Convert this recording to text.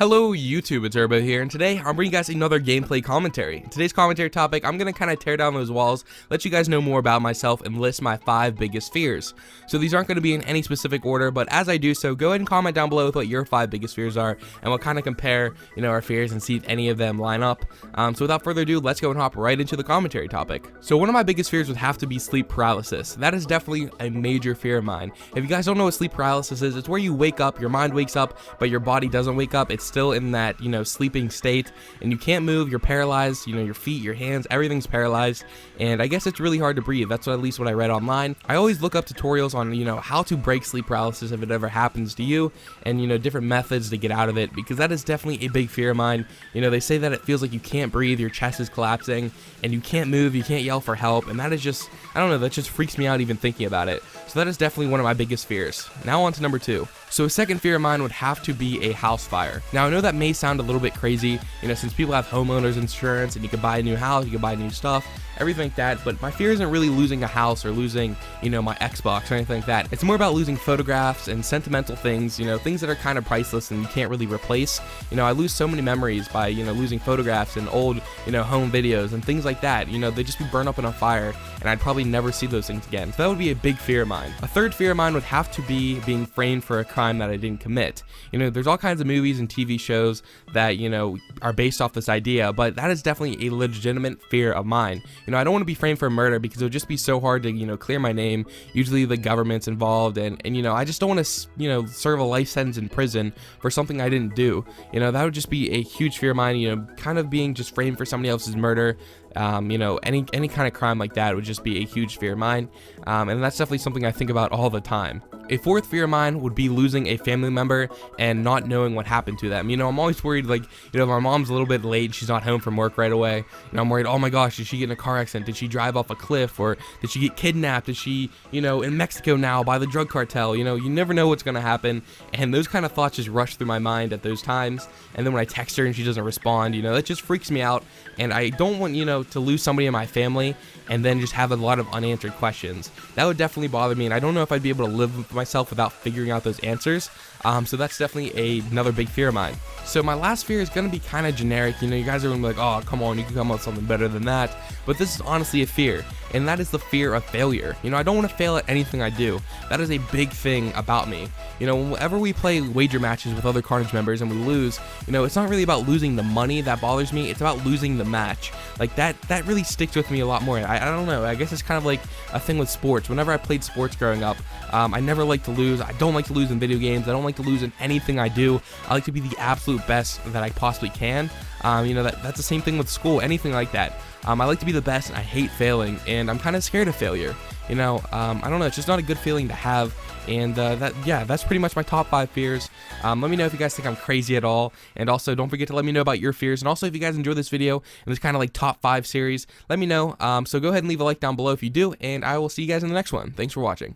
Hello YouTube, it's Erbo here, and today I'm bringing you guys another gameplay commentary. In today's commentary topic, I'm going to kind of tear down those walls, let you guys know more about myself, and list my 5 biggest fears. So these aren't going to be in any specific order, but as I do so, go ahead and comment down below with what your 5 biggest fears are, and we'll kind of compare, our fears and see if any of them line up. So without further ado, let's go and hop right into the commentary topic. So one of my biggest fears would have to be sleep paralysis. That is definitely a major fear of mine. If you guys don't know what sleep paralysis is, it's where you wake up, your mind wakes up, but your body doesn't wake up. It's still in that sleeping state, and you can't move, you're paralyzed, your feet, your hands, everything's paralyzed, and I guess it's really hard to breathe. That's at least what I read online. I always look up tutorials on how to break sleep paralysis if it ever happens to you, and different methods to get out of it, because that is definitely a big fear of mine. They say that it feels like you can't breathe, your chest is collapsing, and you can't move, you can't yell for help, and that is just, I don't know, that just freaks me out even thinking about it. So that is definitely one of my biggest fears. Now on to number 2. So a second fear of mine would have to be a house fire. Now I know that may sound a little bit crazy, since people have homeowners insurance and you can buy a new house, you can buy new stuff, everything like that, but my fear isn't really losing a house or losing, my Xbox or anything like that. It's more about losing photographs and sentimental things, things that are kind of priceless and you can't really replace. I lose so many memories by, losing photographs and old, home videos and things like that. They just be burned up in a fire, and I'd probably never see those things again. So that would be a big fear of mine. A third fear of mine would have to be being framed for a crime that I didn't commit. There's all kinds of movies and TV shows that, are based off this idea, but that is definitely a legitimate fear of mine. I don't want to be framed for murder because it would just be so hard to, clear my name. Usually the government's involved, and I just don't want to, serve a life sentence in prison for something I didn't do. That would just be a huge fear of mine, kind of being just framed for somebody else's murder. Any kind of crime like that would just be a huge fear of mine, and that's definitely something I think about all the time. A fourth fear of mine would be losing a family member and not knowing what happened to them. I'm always worried, like, if my mom's a little bit late, she's not home from work right away, I'm worried, oh my gosh, did she get in a car accident? Did she drive off a cliff? Or did she get kidnapped? Is she, in Mexico now by the drug cartel? You never know what's going to happen, and those kind of thoughts just rush through my mind at those times. And then when I text her and she doesn't respond, that just freaks me out, and I don't want, to lose somebody in my family and then just have a lot of unanswered questions. That would definitely bother me, and I don't know if I'd be able to live with myself without figuring out those answers. So that's definitely another big fear of mine. So my last fear is going to be kind of generic. You guys are going to be like, oh, come on, you can come up with something better than that. But this is honestly a fear, and that is the fear of failure. I don't want to fail at anything I do. That is a big thing about me. Whenever we play wager matches with other Carnage members and we lose, it's not really about losing the money that bothers me. It's about losing the match. Like that really sticks with me a lot more. I don't know. I guess it's kind of like a thing with sports. Whenever I played sports growing up, I never like to lose. I don't like to lose in video games. I don't like to lose in anything I do. I like to be the absolute best that I possibly can. That's the same thing with school, anything like that. I like to be the best, and I hate failing, and I'm kind of scared of failure. I don't know, it's just not a good feeling to have, and that's pretty much my top 5 fears. Let me know if you guys think I'm crazy at all, and also don't forget to let me know about your fears, and also if you guys enjoy this video and this kind of like top 5 series, let me know. So go ahead and leave a like down below if you do, and I will see you guys in the next one. Thanks for watching.